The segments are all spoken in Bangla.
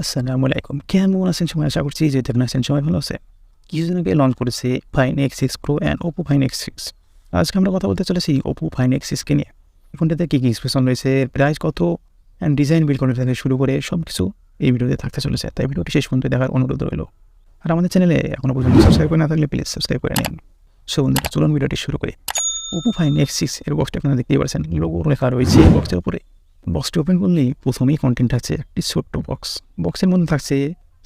আসসালামু আলাইকুম। কেমন আছেন সবাই? আশা করছি যে যেখানে আছেন সবাই ভালো আছে। কিছুদিন আগে লঞ্চ করেছে Find X6 Pro and Oppo Find X6। আজকে আমরা কথা বলতে চলেছি Oppo Find X6 কে নিয়ে। এই ফোনটাতে কী কী স্পেশাল রয়েছে, প্রাইস কত অ্যান্ড ডিজাইন বিল্ড করা থেকে শুরু করে সব কিছু এই ভিডিওতে থাকতে চলেছে। তাই ভিডিওটি শেষ পর্যন্ত দেখার অনুরোধ রইল। আর আমাদের চ্যানেলে এখনও পর্যন্ত সাবস্ক্রাইব করে না থাকলে প্লিজ সাবস্ক্রাইব করে নিন। সো বন্ধুরা, চলুন ভিডিওটি শুরু করি। Oppo Find X6 এর বক্সটা আপনারা দেখতেই পাচ্ছেন, লোগো লেখা রয়েছে বক্সের উপরে। বক্সটি ওপেন করলেই প্রথমেই কন্টেন্ট থাকছে একটি ছোট্ট বক্স। বক্সের মধ্যে থাকছে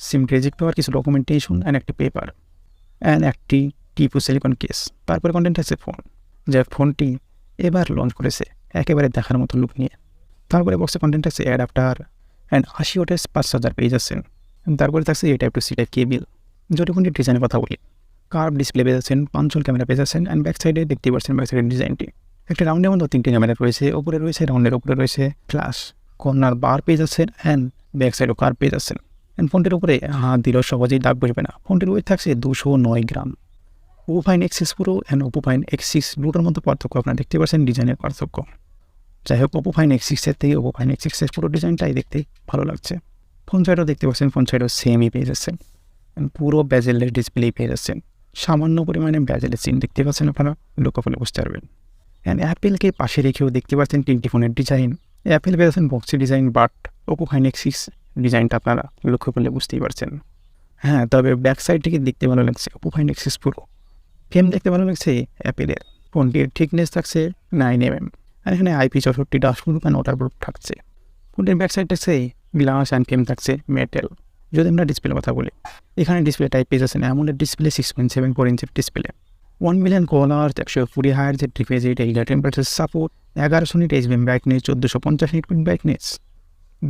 সিম ট্রেজেক্ট পাওয়ার কিছু ডকুমেন্টেশন অ্যান্ড একটি পেপার অ্যান্ড একটি টিপু সিলিকন কেস। তারপরে কন্টেন্ট থাকছে ফোন, যা ফোনটি এবার লঞ্চ করেছে একেবারে দেখার মতো লুক নিয়ে। তারপরে বক্সে কন্টেন্ট থাকছে অ্যাডাপ্টার অ্যান্ড 80 ওয়াটের 5 চার্জার পেয়ে যাচ্ছেন। তারপরে থাকছে A type to C type cable. যদি ফোনটির ডিজাইনের কথা বলি, কার্ভ ডিসপ্লে পেয়ে যাচ্ছেন, পাঞ্চল ক্যামেরা পেয়ে যাচ্ছেন অ্যান্ড ব্যাক সাইডে দেখতেই পাচ্ছেন ব্যাক সাইডের ডিজাইনটি। একটা রাউন্ডের মধ্যে 3টি ক্যামেরা রয়েছে, ওপরে রয়েছে রাউন্ডের উপরে রয়েছে ফ্ল্যাশ, কর্নার বার পেয়ে যাচ্ছেন অ্যান্ড ব্যাক সাইডও কার্ভ পেয়ে যাচ্ছেন। অ্যান্ড ফোনটির উপরে হাত দিলেও সহজেই দাগ বসবে না। ফোনটির ওয়েট থাকছে 209 গ্রাম। Oppo Find X6 Pro and Oppo Find X6 দুটোর মধ্যে পার্থক্য আপনারা দেখতে পাচ্ছেন, ডিজাইনের পার্থক্য। যাই হোক, Oppo Find X6 এর থেকে Oppo Find X6 এর পুরো ডিজাইনটাই দেখতে ভালো লাগছে। ফোন সাইডও দেখতে পাচ্ছেন, ফোন সাইডও সেমই পেয়ে যাচ্ছেন। পুরো ব্যাজেলের ডিসপ্লে পেয়ে যাচ্ছেন। সামান্য পরিমাণে ব্যাজেলের চিহ্ন দেখতে পাচ্ছেন, আপনারা লক্ষ্য করলে বুঝতে পারবেন। অ্যান্ড অ্যাপেলকে পাশে রেখেও দেখতে পাচ্ছেন 3টি ফোনের ডিজাইন। অ্যাপেল পেয়ে যাচ্ছেন boxy design, but Oppo Find X6 ডিজাইনটা আপনারা লক্ষ্য করলে বুঝতেই পারছেন। হ্যাঁ, তবে ব্যাক সাইড থেকে দেখতে ভালো লাগছে Oppo Find X6 Pro। Frame দেখতে ভালো লাগছে অ্যাপেলের। ফোনটির থিকনেস থাকছে 9mm আর এখানে IP64 ডাশবোর্ড অ্যান্ড ওয়াটারপ্রুফ থাকছে। ফোনটির ব্যাক সাইড থাকছে গ্লাস অ্যান্ড ফ্রেম থাকছে মেটাল। যদি আমরা ডিসপ্লের কথা বলি, এখানে ডিসপ্লে টাইপ পেয়ে যাচ্ছেন AMOLED ডিসপ্লে 6.74 ইঞ্চের display, 1 million colour, 120 hertz refresh rate, এইটা temperature support, 1100 nit HBM brightness, 1450 nit brightness,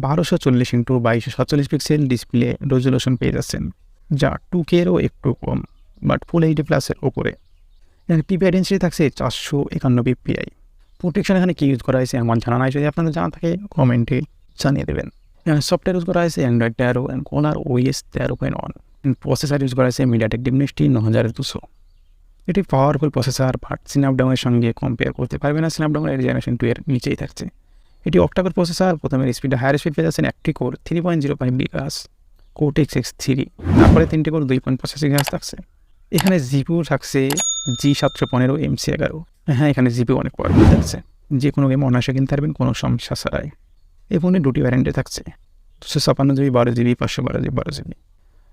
1240x2247 pixel display resolution পেয়ে যাচ্ছেন, যা 2K-এরও একটু কম বাট ফুল এইচডি প্লাসের ওপরে। এখানে পিপিআই ডেন্সিটি থাকছে 451 পিপিআই। প্রোটেকশন এখানে কী ইউজ করা হয়েছে আমার জানা নাই, যদি আপনাদের জানা থাকে কমেন্টে জানিয়ে দেবেন। এখানে সফটওয়্যার ইউজ করা হয়েছে Android 13 and colour OS 13.1। Processor use করা হয়েছে MediaTek Dimensity 9200। এটি পাওয়ারফুল প্রসেসর, বাট স্ন্যাপড্রাগনের সঙ্গে কম্পেয়ার করতে পারবে না। স্ন্যাপড্রাগনের জেনারেশন 2 এর নিচেই থাকছে। এটি অক্টাকোর প্রসেসর। প্রথমে স্পিড হায়ার স্পিড পেয়ে যাচ্ছেন 1টি কোর 3.05 GHz Cortex X3, তারপরে 3টি কোর 2.85 GHz থাকছে। এখানে জিপিউ থাকছে G715 MC11। হ্যাঁ, এখানে জিপিউ অনেক পাওয়ারফুল থাকছে, যে কোনো গেম অনায়াসে কিনতে পারবেন কোনো সমস্যা ছাড়াই। এই ফোনে 2টি ভ্যারিয়েন্টে থাকছে, 256GB, 12GB, 512GB, 12GB।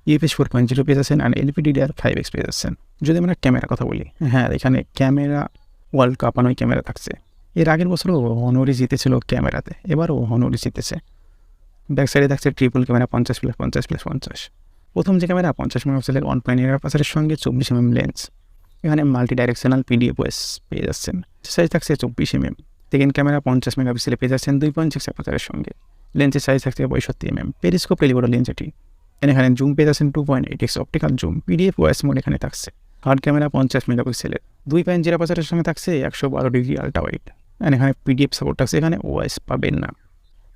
UFS 4.0 পেয়ে যাচ্ছেন আর LPDDR5X পেয়ে যাচ্ছেন। যদি আমরা ক্যামেরার কথা বলি, হ্যাঁ, এখানে ক্যামেরা ওয়ার্ল্ড কাপানোই ক্যামেরা থাকছে। এর আগের বছরও হনরি জিতেছিল ক্যামেরাতে, এবারও হনরি জিতেছে। ব্যাক সাইডে থাকছে ট্রিপল ক্যামেরা 50+50+50। প্রথম যে ক্যামেরা 50 মেগাপিক্সেলের 1.8 সঙ্গে 24mm লেন্স। এখানে মাল্টি ডাইরেকশনাল PDFOS পেয়ে যাচ্ছেন। সাইজ থাকছে 24mm। সেকেন্ড ক্যামেরা 50 মেগাপিক্সেলে পেয়ে যাচ্ছেন 2.6 সঙ্গে। লেন্সের সাইজ থাকছে 65mm। পেরিস্কোপ টেলিবড় লেন্স এটি। এখানে জুম পেয়ে যাচ্ছেন 2.8x optical zoom. PDFOS mode এখানে থাকছে। হার্ড ক্যামেরা 50 মেগাপিক্সেলের 2.0 সঙ্গে থাকছে 112 ডিগ্রি আল্ট্রা ওয়াইড। এখানে PDF সাপোর্ট থাকছে, এখানে OS পাবেন না।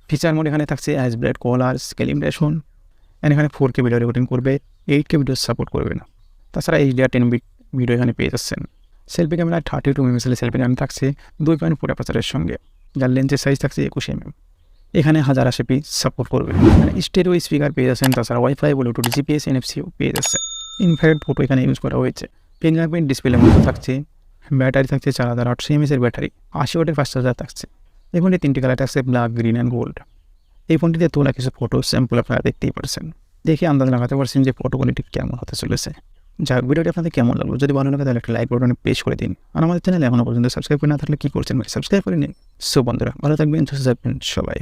ফিচার মোড এখানে থাকছে অ্যাজব্রেড, কলার, ক্যালিব্রেশন। এখানে 4K ভিডিও রেকর্ডিং করবে, 8K ভিডিও সাপোর্ট করবে না। তাছাড়া HDR10 বিট ভিডিও এখানে পেয়ে যাচ্ছেন। সেলফি ক্যামেরা 32 মেগাপিক্সেলের সেলফি ক্যামেরা থাকছে 2.4 সঙ্গে, যার লেন্সের সাইজ থাকছে 21mm। এখানে 1080p সাপোর্ট করবে। স্টেরিও স্পিকার পেয়ে যাচ্ছেন। তাছাড়া ওয়াইফাই, ব্লুটুথ, GPS, NFC-ও পেয়ে যাচ্ছে। ইনফ্রারেড ফটো এখানে ইউজ করা হয়েছে। ফিঙ্গারপ্রিন্ট ডিসপ্লের মধ্যে থাকছে। ব্যাটারি থাকছে 4800 mAh ব্যাটারি, 80 ওয়াটের ফাস্ট চার্জার থাকছে। এই ফোনটি 3টি কালার থাকছে, ব্ল্যাক, গ্রিন অ্যান্ড গোল্ড। এই ফোনটিতে তোলা কিছু ফটো স্যাম্পল আপনারা দেখতেই পারছেন। দেখে আন্দাজ লাগাতে পারছেন যে ফটো কোয়ালিটি কেমন হতে চলেছে। যাই হোক, ভিডিওটি আপনাদের কেমন লাগলো, যদি ভালো লাগে তাহলে একটা লাইক বাটনে প্রেস করে দিন। আর আমাদের চ্যানেলে এখনও পর্যন্ত সাবস্ক্রাইব করে না থাকলে কী করছেন ভাই, সাবস্ক্রাইব করে নিন। সো বন্ধুরা, ভালো থাকবেন, সুস্থ থাকবেন সবাই।